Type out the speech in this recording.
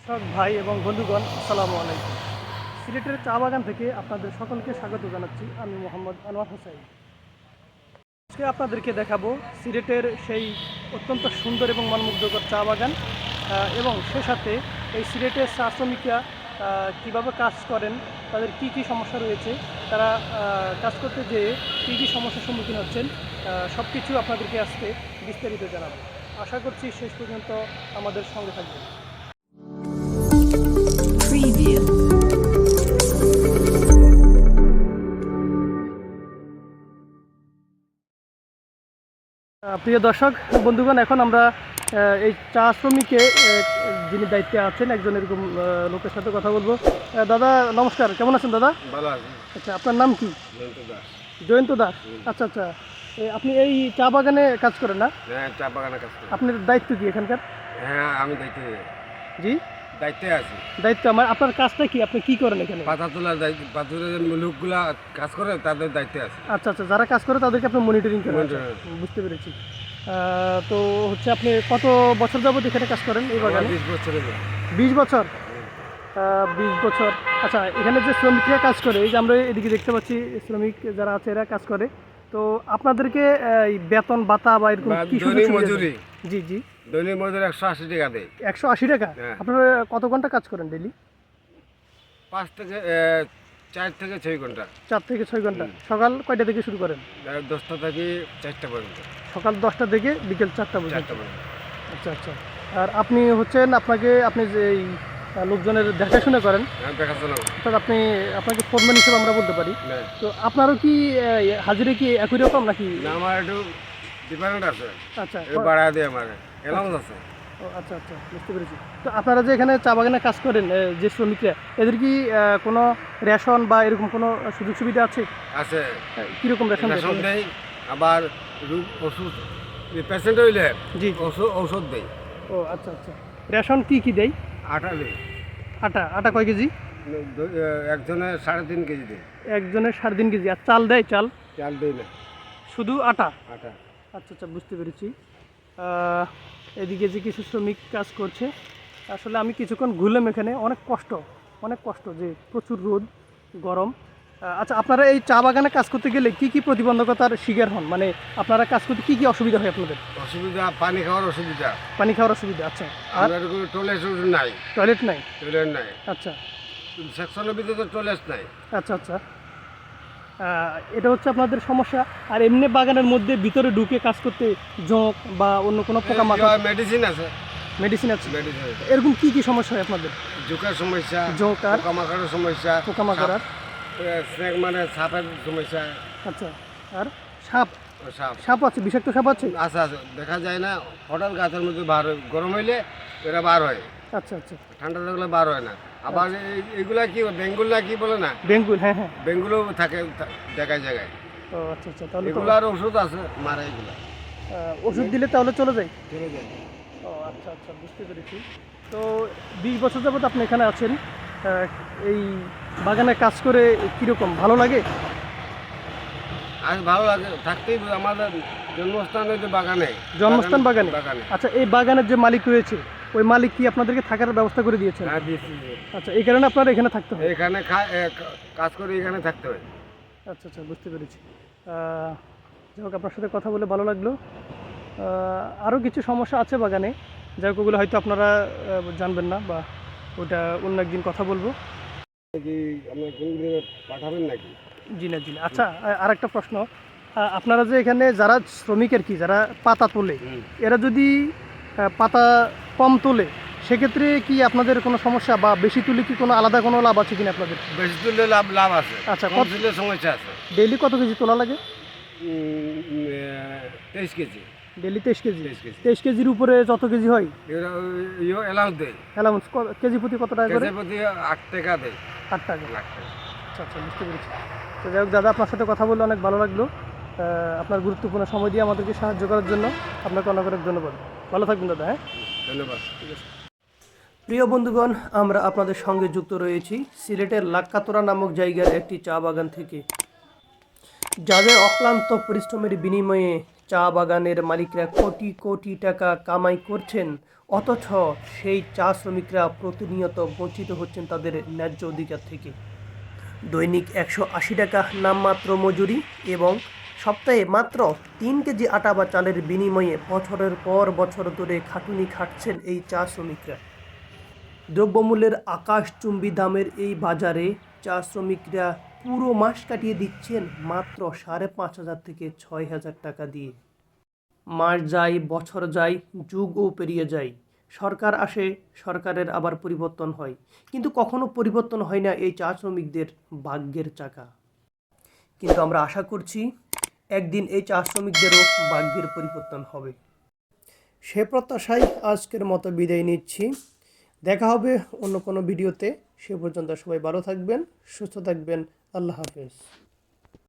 দর্শক ভাই এবং বন্ধুগণ, আসসালামু আলাইকুম। সিলেটের চা বাগান থেকে আপনাদের সকলকে স্বাগত জানাচ্ছি। আমি মোহাম্মদ আনোয়ার হোসেন। আজকে আপনাদেরকে দেখাবো সিলেটের সেই অত্যন্ত সুন্দর এবং মনমুগ্ধকর চা বাগান এবং সে সাথে এই সিলেটের চা শ্রমিকরা কীভাবে কাজ করেন, তাদের কি কি সমস্যা রয়েছে, তারা কাজ করতে যেয়ে কী কী সমস্যার সম্মুখীন হচ্ছেন, সব কিছু আপনাদেরকে আজকে বিস্তারিত জানাবো। আশা করছি শেষ পর্যন্ত আমাদের সঙ্গে থাকবেন। Preview. প্রিয় দর্শক বন্ধুগণ, এখন আমরা এই চা শ্রমিকে যিনি দায়িত্বে আছেন একজন এরকম লোকের সাথে কথা বলবো। দাদা নমস্কার, কেমন আছেন দাদা? ভালো আছে। আচ্ছা, আপনার নাম কি? জয়ন্ত দাস। জয়ন্ত দাস। আচ্ছা আচ্ছা, আপনি এই চা বাগানে কাজ করেন না? হ্যাঁ, চা বাগানে কাজ করি। আপনার দায়িত্ব কি এখানকার? হ্যাঁ, আমি দায়িত্বে জি, আছি। দায়িত্ব আমার। আপনার কাজটা কি, আপনি কি করেন এখানে? পাতা তোলার দায়িত্ব, পাথরের লোকগুলা কাজ করে তাদের দায়িত্বে আছে। আচ্ছা আচ্ছা, যারা কাজ করে তাদেরকে আপনি মনিটরিং করেন। আচ্ছা, Monitoring। বুঝতে পেরেছি। তো হচ্ছে আপনি কত বছর যাবত এখানে কাজ করেন এই বাগানে? 20 বছর হলো। 20 বছর। 20 বছর। আচ্ছা, এখানে যে শ্রমিকরা কাজ করে, এই যে আমরা এদিকে দেখতে পাচ্ছি শ্রমিক যারা আছে এরা কাজ করে, তো আপনাদেরকে এই বেতন ভাতা বা এরকম কি দৈনিক মজুরি? জি জি, দৈনিক মজুরি 180 টাকা দেয়। 180 টাকা। হ্যাঁ। আপনারা কত ঘন্টা কাজ করেন ডেইলি? 4 থেকে 6 ঘন্টা। 4 থেকে 6 ঘন্টা। সকাল কয়টা থেকে শুরু করেন? 10টা থেকে 4টা পর্যন্ত। সকাল 10টা থেকে বিকেল 4টা পর্যন্ত। 4টা পর্যন্ত। আচ্ছা আচ্ছা। আর আপনি হচ্ছেন, আপনি যে এই লোকজনের দেখাশোনা করেন, হ্যাঁ, দেখাশোনা করি। অর্থাৎ আপনাকে ফোরম্যান হিসেবে আমরা বলতে পারি। হ্যাঁ। তো আপনারও কি হাজিরা কি একই রকম নাকি? না, আমার একটু ডিফারেন্ট আছে। আচ্ছা একটু বাড়া দিয়ে আমার অ্যালাউন্স আছে। ও আচ্ছা আচ্ছা, বুঝতে পেরেছি। তো আপনারা যে এখানে চা বাগানে কাজ করেন, যে শ্রমিকরা, এদের কি কোনো রেশন বা এরকম কোনো সুযোগ সুবিধা আছে? আছে। কীরকম রেশন দেয়? রেশন দেয়, আবার ওষুধ পেশেন্ট হইলে জি। ঔষধ দেয়। ও আচ্ছা আচ্ছা, রেশন কি কি দেয়? আটা দেয়। আটা কয় কেজি? একজনে 3.5 কেজি দেয়। একজনের 3.5 কেজি। আর চাল দেয়? চাল দেয় না, শুধু আটা? আটা। আচ্ছা আচ্ছা, বুঝতে পেরেছি। এদিকে যে কিছু শ্রমিক কাজ করছে, আসলে আমি কিছুক্ষণ ঘুরলাম এখানে, অনেক কষ্ট, যে প্রচুর রোদ, গরম। আচ্ছা, আপনারা এই চা বাগানে কাজ করতে গেলে কি কি প্রতিবন্ধকতার শিকার হন? মানে আপনারা কাজ করতে কি কি অসুবিধা হয় আপনাদের? অসুবিধা, পানি খাওয়ার অসুবিধা। পানি খাওয়ার অসুবিধা। আচ্ছা, আর আমাদের কোনো টয়লেট নাই। টয়লেট নাই? টয়লেট নাই। আচ্ছা সেকশনের ভিতরে তো টয়লেট নাই। আচ্ছা আচ্ছা, এটা হচ্ছে আপনাদের সমস্যা। আর এমনি বাগানের মধ্যে ভিতরে ঢুকে কাজ করতে জোঁক বা অন্য কোনো পোকামাকড়? মেডিসিন আছে। মেডিসিন আছে? মেডিসিন। এরকম কি কি সমস্যা হয় আপনাদের? জোকের সমস্যা, জোঁক আর পোকামাকড়ের সমস্যা, পোকামাকড় আর স্নেক মানে সাপের সমস্যা। আচ্ছা, আর সাপ? সাপ সাপ আছে? বিষাক্ত সাপ আছে? আছে, আছে, দেখা যায় না। হঠাৎ গাছের মধ্যে বার হয়, গরম হইলে এরা বার হয়, আচ্ছা আচ্ছা, ঠান্ডা থাকলে বার হয় না। আবার এইগুলা কি বেঙ্গুল না কি বলে না, বেঙ্গুল? হ্যাঁ হ্যাঁ, বেঙ্গুলও থাকে জায়গায় জায়গায়। ও আচ্ছা আচ্ছা, তাহলে তো এগুলার ওষুধ আছে, মারা এগুলা ওষুধ দিলে তাহলে চলে যায়? চলে যায়। ও আচ্ছা আচ্ছা, বুঝতে পেরেছি। তো 20 বছর যাবত আপনি এখানে আছেন, এই বাগানে কাজ করে কীরকম, ভালো লাগে? আর ভালো লাগে, থাকতেই আমাদের জন্মস্থান হচ্ছে বাগানে। জন্মস্থান বাগানে? বাগানে। আচ্ছা, এই বাগানের যে মালিক রয়েছে, ওই মালিক কি আপনাদেরকে থাকার ব্যবস্থা করে দিয়েছেন? হ্যাঁ, দিয়েছি। আচ্ছা, এই কারণে আপনারা এখানে থাকতে হয়? এখানে কাজ করে এখানে থাকতে হয়। আচ্ছা আচ্ছা, বুঝতে পেরেছি। যাই হোক, আপনার সাথে কথা বলে ভালো লাগলো। আরও কিছু সমস্যা আছে বাগানে, যাই হোক ওগুলো হয়তো আপনারা জানবেন না, বা ওটা অন্য একদিন কথা বলবো। কি আমরা কোনদিন পাঠাবেন নাকি? জি না জি না। আচ্ছা, আর একটা প্রশ্ন, আপনারা যে এখানে যারা শ্রমিক আর কি, যারা পাতা তোলে, এরা যদি পাতা কম তোলে, সেক্ষেত্রে কি আপনাদের কোনো সমস্যা, বা বেশি তুলে কি কোনো আলাদা কোনো লাভ আছে কিনা আপনাদের? বেশি তুললে লাভ আছে। আচ্ছা, কম তুললে সমস্যা আছে। ডেইলি কত কেজি তোলা লাগে? 23 কেজি। Daily 23 KG? 23 কেজি। 23 কেজির উপরে যত কেজি হয় অ্যালাউন্স দেয়। অ্যালাউন্স কেজি প্রতি কত টাকা করে? কেজি প্রতি 8 টাকা দেয়। 8 টাকা? লাখ টাকা। আচ্ছা আচ্ছা, বুঝতে পেরেছি। তো যাই হোক দাদা, আপনার সাথে কথা বলে অনেক ভালো লাগলো। আপনার গুরুত্বপূর্ণ সময় দিয়ে আমাদেরকে সাহায্য করার জন্য আপনাকে অনেক অনেক ধন্যবাদ। ভালো থাকবেন দাদা। হ্যাঁ, ধন্যবাদ। ঠিক আছে। প্রিয় বন্ধুগণ, আমরা আপনাদের সঙ্গে যুক্ত রয়েছি সিলেটের লাক্কাতরা নামক জায়গার একটি চা বাগান থেকে। যাদের অক্লান্ত পরিশ্রমের বিনিময়ে চা বাগানের মালিকরা কোটি কোটি টাকা কামাই করছেন, অথচ সেই চা শ্রমিকরা প্রতিনিয়ত বঞ্চিত হচ্ছেন তাদের ন্যায্য অধিকার থেকে। দৈনিক 180 টাকা নামমাত্র মজুরি এবং সপ্তাহে মাত্র 3 কেজি আটা বা চালের বিনিময়ে বছরের পর বছর ধরে খাটুনি খাটছেন এই চা শ্রমিকরা। দ্রব্যমূল্যের আকাশচুম্বী দামের এই বাজারে চা শ্রমিকরা পুরো মাস কাটিয়ে দিচ্ছেন মাত্র 5,500 থেকে 6,000 টাকা দিয়ে। মাস যায়, বছর যায়, যুগও পেরিয়ে যায়, সরকার আসে, সরকারের আবার পরিবর্তন হয়, কিন্তু কখনো পরিবর্তন হয় না এই চা শ্রমিকদের ভাগ্যের চাকা। কিন্তু আমরা আশা করছি একদিন এই চা শ্রমিকদেরও ভাগ্যের পরিবর্তন হবে। সে প্রত্যাশায় আজকের মতো বিদায় নিচ্ছি। দেখা হবে অন্য কোনো ভিডিওতে। সে পর্যন্ত সবাই ভালো থাকবেন, সুস্থ থাকবেন। আল্লাহ হাফেজ।